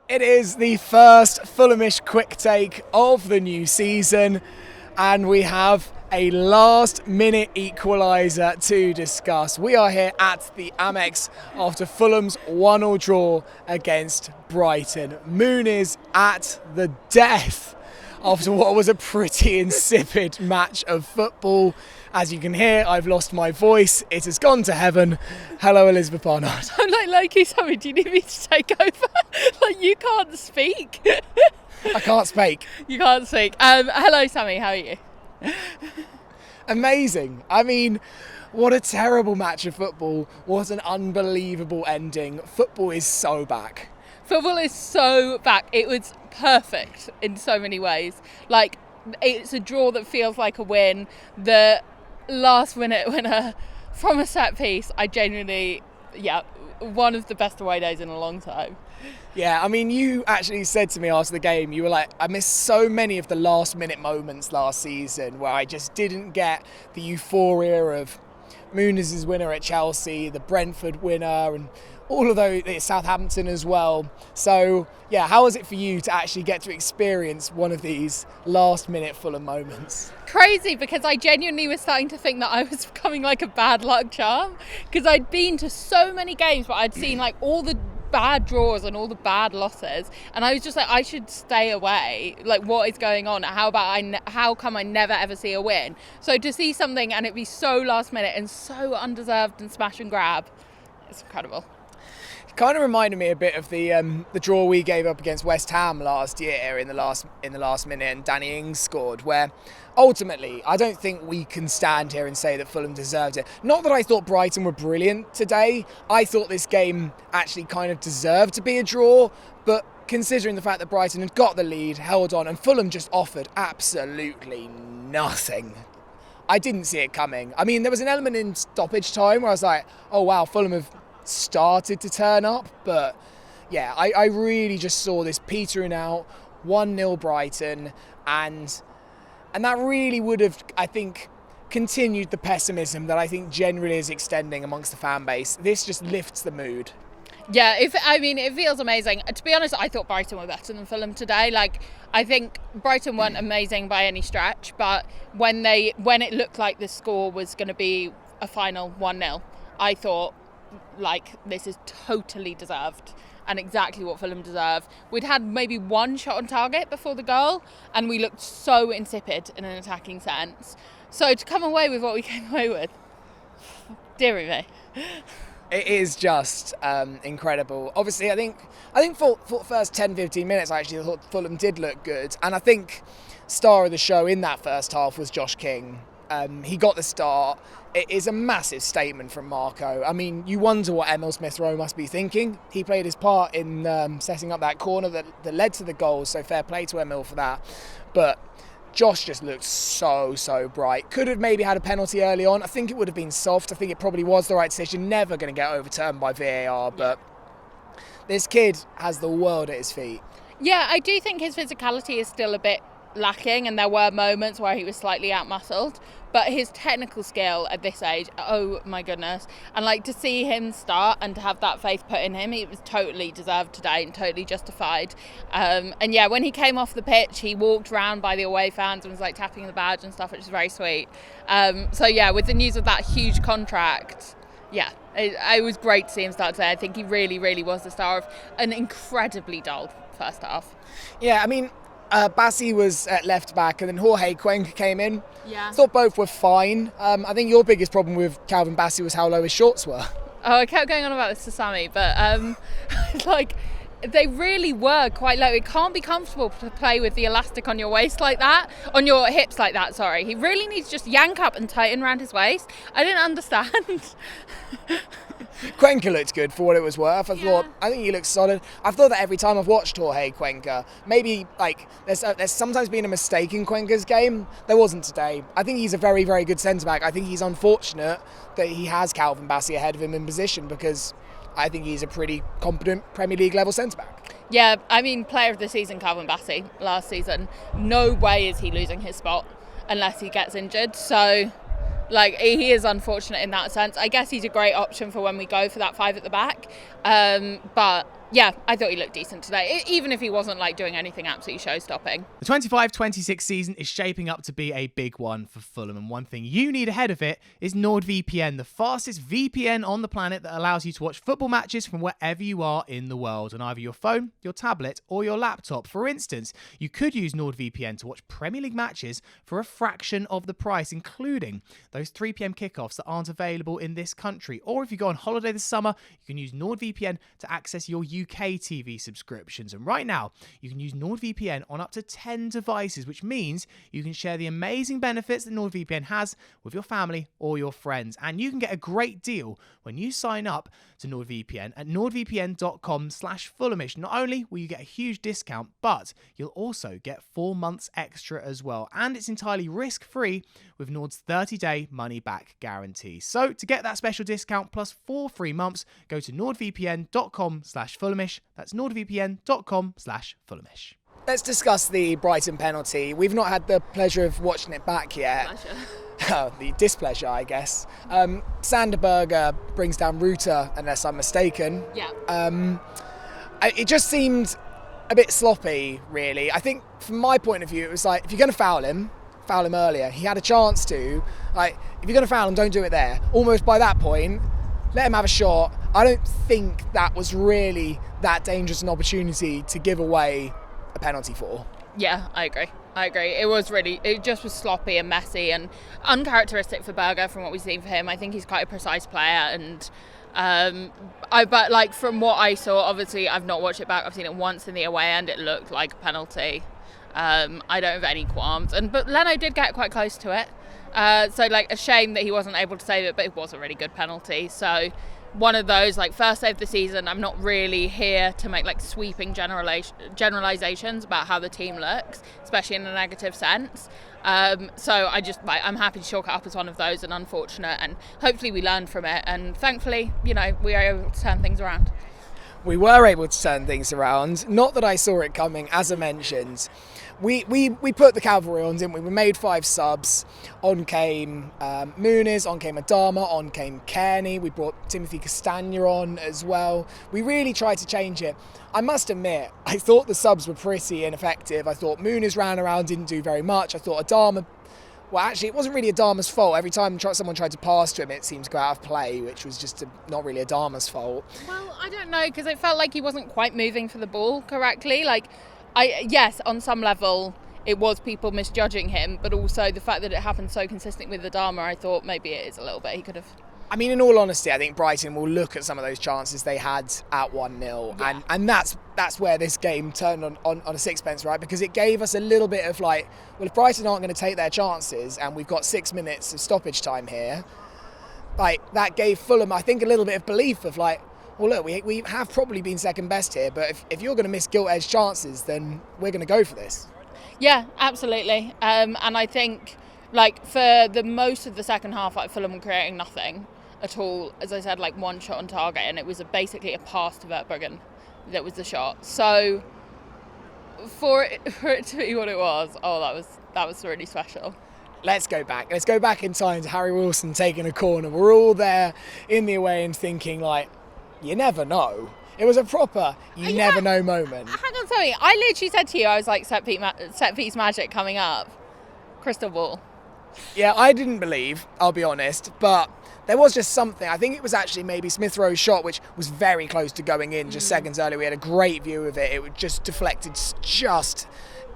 It is the first Fulhamish quick take of the new season, and we have a last-minute equaliser to discuss. We are here at the Amex after Fulham's 1-1 draw against Brighton. Muniz at the death after what was a pretty insipid match of football. As you can hear, I've lost my voice. It has gone to heaven. Hello, Elizabeth Barnard. I'm like Loki, sorry, do you need me to take over? Like, you can't speak. I can't speak. You can't speak. Hello, Sammy, how are you? Amazing. I mean, what a terrible match of football. What an unbelievable ending. Football is so back. Football is so back. It was perfect in so many ways. Like, it's a draw that feels like a win. The last-minute winner from a set piece, I genuinely, one of the best away days in a long time. Yeah, I mean, you actually said to me after the game, you were like, I missed so many of the last-minute moments last season where I just didn't get the euphoria of Muniz's winner at Chelsea, the Brentford winner, and all of those, Southampton as well. So, yeah, how was it for you to actually get to experience one of these last-minute Fulham moments? Crazy, because I genuinely was starting to think that I was becoming like a bad luck charm, because I'd been to so many games, but I'd seen like all the bad draws and all the bad losses, and I was just like, I should stay away. Like, what is going on? How come I never ever see a win? So to see something and it be so last minute and so undeserved and smash and grab, it's incredible. Kind of reminded me a bit of the draw we gave up against West Ham last year in the last minute, and Danny Ings scored, where ultimately I don't think we can stand here and say that Fulham deserved it. Not that I thought Brighton were brilliant today. I thought this game actually kind of deserved to be a draw, but considering the fact that Brighton had got the lead, held on, and Fulham just offered absolutely nothing. I didn't see it coming. I mean, there was an element in stoppage time where I was like, oh wow, Fulham have started to turn up, but yeah, I really just saw this petering out, 1-0 Brighton, and that really would have, I think, continued the pessimism that I think generally is extending amongst the fan base. This just lifts the mood. Yeah, it feels amazing. To be honest, I thought Brighton were better than Fulham today. Like, I think Brighton weren't amazing by any stretch, but when it looked like the score was going to be a final 1-0, I thought, like, this is totally deserved and exactly what Fulham deserve. We'd had maybe one shot on target before the goal, and we looked so insipid in an attacking sense. So to come away with what we came away with, dearie me. It is just incredible. Obviously, I think for the first 10-15 minutes, I actually thought Fulham did look good, and I think star of the show in that first half was Josh King. He got the start. It is a massive statement from Marco. I mean, you wonder what Emil Smith-Rowe must be thinking. He played his part in setting up that corner that led to the goal, so fair play to Emil for that. But Josh just looked so bright. Could have maybe had a penalty early on. I think it would have been soft. I think it probably was the right decision. Never going to get overturned by VAR, but this kid has the world at his feet. Yeah, I do think his physicality is still a bit lacking, and there were moments where he was slightly outmuscled, but his technical skill at this age, oh my goodness, and like to see him start and to have that faith put in him, it was totally deserved today and totally justified. And yeah, when he came off the pitch, he walked round by the away fans and was like tapping the badge and stuff, which is very sweet. So yeah, with the news of that huge contract, yeah, it was great to see him start today. I think he really was the star of an incredibly dull first half. Yeah, I mean, Bassi was at left back, and then Jorge Cuenca came in. Yeah. I thought both were fine. I think your biggest problem with Calvin Bassi was how low his shorts were. Oh, I kept going on about this to Sammy, but like, they really were quite low. It can't be comfortable to play with the elastic on your waist like that, on your hips like that, sorry. He really needs to just yank up and tighten around his waist. I didn't understand. Cuenca looked good for what it was worth. I think he looked solid. I've thought that every time I've watched Jorge Cuenca. Maybe like there's sometimes been a mistake in Cuenca's game. There wasn't today. I think he's a very good centre back. I think he's unfortunate that he has Calvin Bassi ahead of him in position, because I think he's a pretty competent Premier League level centre back. Yeah, I mean, player of the season, Calvin Bassi, last season. No way is he losing his spot unless he gets injured. So, like, he is unfortunate in that sense. I guess he's a great option for when we go for that five at the back. But Yeah, I thought he looked decent today, even if he wasn't like doing anything absolutely show-stopping. The 25-26 season is shaping up to be a big one for Fulham, and one thing you need ahead of it is NordVPN, the fastest VPN on the planet that allows you to watch football matches from wherever you are in the world on either your phone, your tablet, or your laptop. For instance, you could use NordVPN to watch Premier League matches for a fraction of the price, including those 3 p.m. kickoffs that aren't available in this country. Or if you go on holiday this summer, you can use NordVPN to access your UK TV subscriptions. And right now, you can use NordVPN on up to 10 devices, which means you can share the amazing benefits that NordVPN has with your family or your friends. And you can get a great deal when you sign up to NordVPN at nordvpn.com/Fulhamish. Not only will you get a huge discount, but you'll also get 4 months extra as well. And it's entirely risk-free with Nord's 30-day money-back guarantee. So to get that special discount plus 4 free months, go to nordvpn.com/Fulhamish. That's nordvpn.com/Fulhamish. Let's discuss the Brighton penalty. We've not had the pleasure of watching it back yet. The displeasure, I guess. Sanderberger brings down Ruta, unless I'm mistaken. Yeah. It just seemed a bit sloppy, really. I think, from my point of view, it was like, if you're going to foul him earlier. He had a chance to. Like, if you're going to foul him, don't do it there. Almost by that point, let him have a shot. I don't think that was really that dangerous an opportunity to give away a penalty for. Yeah, I agree. It just was sloppy and messy and uncharacteristic for Berger from what we've seen for him. I think he's quite a precise player, and but like from what I saw, obviously I've not watched it back. I've seen it once in the away end. It looked like a penalty. I don't have any qualms, but Leno did get quite close to it. So like a shame that he wasn't able to save it, but it was a really good penalty. So one of those, like, first save of the season. I'm not really here to make like sweeping generalizations about how the team looks, especially in a negative sense. So I'm happy to chalk it up as one of those, and unfortunate, and hopefully we learn from it, and thankfully, we are able to turn things around. We were able to turn things around. Not that I saw it coming, as I mentioned. We put the cavalry on, didn't we? We made 5 subs. On came Muniz, on came Adama, on came Kearney. We brought Timothy Castagna on as well. We really tried to change it. I must admit, I thought the subs were pretty ineffective. I thought Muniz ran around, didn't do very much. I thought Adama... Well, actually, it wasn't really Adama's fault. Every time someone tried to pass to him, it seemed to go out of play, which was just not really Adama's fault. Well, I don't know, because it felt like he wasn't quite moving for the ball correctly. Like, yes, on some level, it was people misjudging him, but also the fact that it happened so consistently with Adama, I thought maybe it is a little bit. He could have... I mean, in all honesty, I think Brighton will look at some of those chances they had at 1-0, yeah. and that's where this game turned on a sixpence, right? Because it gave us a little bit of like, well, if Brighton aren't going to take their chances, and we've got 6 minutes of stoppage time here, like, that gave Fulham, I think, a little bit of belief of like, well, look, we have probably been second best here, but if you're going to miss gilt-edged chances, then we're going to go for this. Yeah, absolutely. And I think, like, for the most of the second half, like, Fulham were creating nothing at all. As I said, like, one shot on target, and it was basically a pass to Vertbruggen that was the shot. So for it to be what it was, that was really special. Let's go back in time to Harry Wilson taking a corner. We're all there in the away and thinking, like, you never know. It was a proper never know moment. Hang on, Sammy. I literally said to you, I was like, set piece magic coming up. Crystal ball. Yeah, I didn't believe, I'll be honest, but there was just something. I think it was actually maybe Smith Rowe's shot, which was very close to going in just seconds earlier. We had a great view of it. It was just deflected just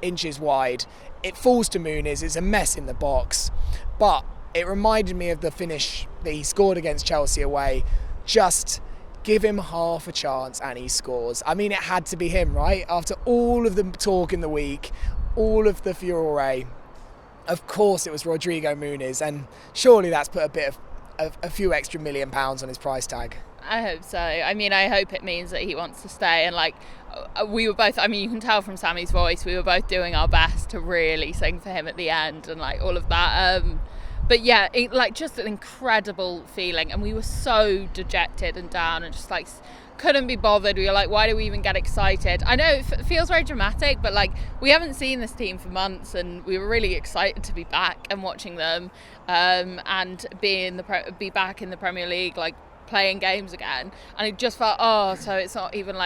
inches wide. It falls to Muniz. It's a mess in the box. But it reminded me of the finish that he scored against Chelsea away. Just give him half a chance and he scores. I mean, it had to be him, right? After all of the talk in the week, all of the furore, of course it was Rodrigo Muniz, and surely that's put a few extra £1 million on his price tag. I hope so. I mean, I hope it means that he wants to stay, and like, we were both, I mean, you can tell from Sammy's voice, we were both doing our best to really sing for him at the end and like all of that. But yeah, just an incredible feeling, and we were so dejected and down and just like couldn't be bothered. We were like, why do we even get excited? I know it feels very dramatic, but like, we haven't seen this team for months, and we were really excited to be back and watching them, and be back in the Premier League, like playing games again, and it just felt, so it's not even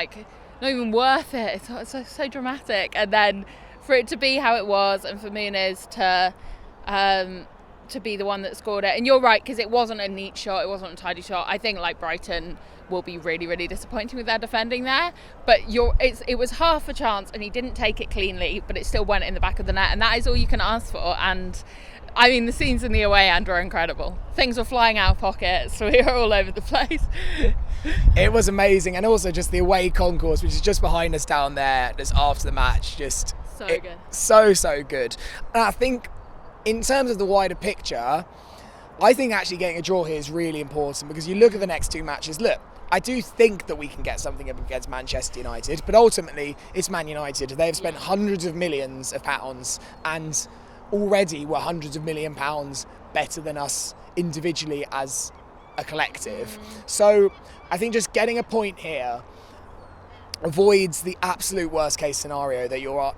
worth it. It's so dramatic, and then for it to be how it was, and for Muniz to be the one that scored it. And you're right, because it wasn't a neat shot, it wasn't a tidy shot. I think Brighton will be really, really disappointing with their defending there, but it was half a chance and he didn't take it cleanly, but it still went in the back of the net, and that is all you can ask for. And I mean, the scenes in the away end were incredible. Things were flying out of pockets, we were all over the place. It was amazing, and also just the away concourse, which is just behind us down there, just after the match, just good. So good. And I think in terms of the wider picture, I think actually getting a draw here is really important, because you look at the next two matches. Look, I do think that we can get something up against Manchester United, but ultimately it's Man United. They have spent hundreds of millions of pounds, and already were hundreds of £1 million better than us individually as a collective. So I think just getting a point here avoids the absolute worst case scenario that you're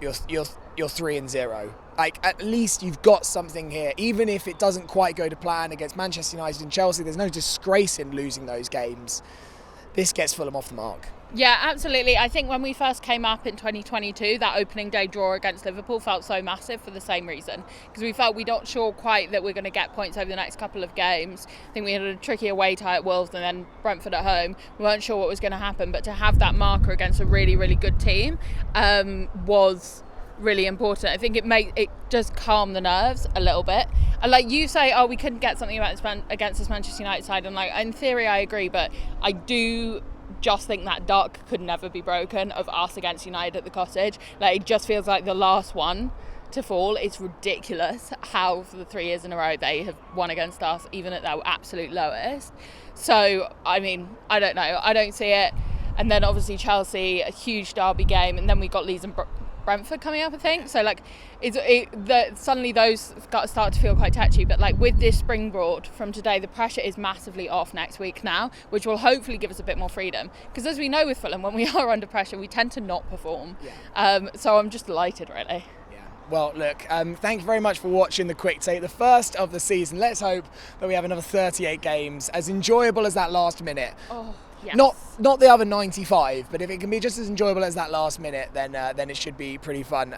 3-0. At least you've got something here. Even if it doesn't quite go to plan against Manchester United and Chelsea, there's no disgrace in losing those games. This gets Fulham off the mark. Yeah, absolutely. I think when we first came up in 2022, that opening day draw against Liverpool felt so massive for the same reason, because we felt we're not sure quite that we're going to get points over the next couple of games. I think we had a tricky away tie at Wolves and then Brentford at home. We weren't sure what was going to happen, but to have that marker against a really, really good team was really important. I think it does calm the nerves a little bit. And like you say, we couldn't get something against this Manchester United side, and in theory I agree, but I do just think that duck could never be broken of us against United at the Cottage. It just feels like the last one to fall. It's ridiculous how for the 3 years in a row they have won against us, even at their absolute lowest. So I mean, I don't know, I don't see it. And then obviously Chelsea, a huge derby game, and then we got Leeds and Brentford coming up, I think. So suddenly those start to feel quite touchy. But with this springboard from today, the pressure is massively off next week now, which will hopefully give us a bit more freedom. Because as we know with Fulham, when we are under pressure, we tend to not perform. So I'm just delighted, really. Well, look, thank you very much for watching the quick take, the first of the season. Let's hope that we have another 38 games, as enjoyable as that last minute. Yes. Not the other 95, but if it can be just as enjoyable as that last minute, then it should be pretty fun.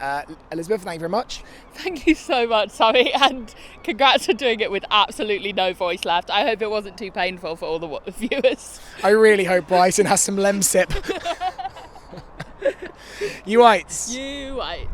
Elizabeth, thank you very much. Thank you so much, Sammy, and congrats for doing it with absolutely no voice left. I hope it wasn't too painful for all the viewers. I really hope Brighton has some Lemsip. You whites. You white.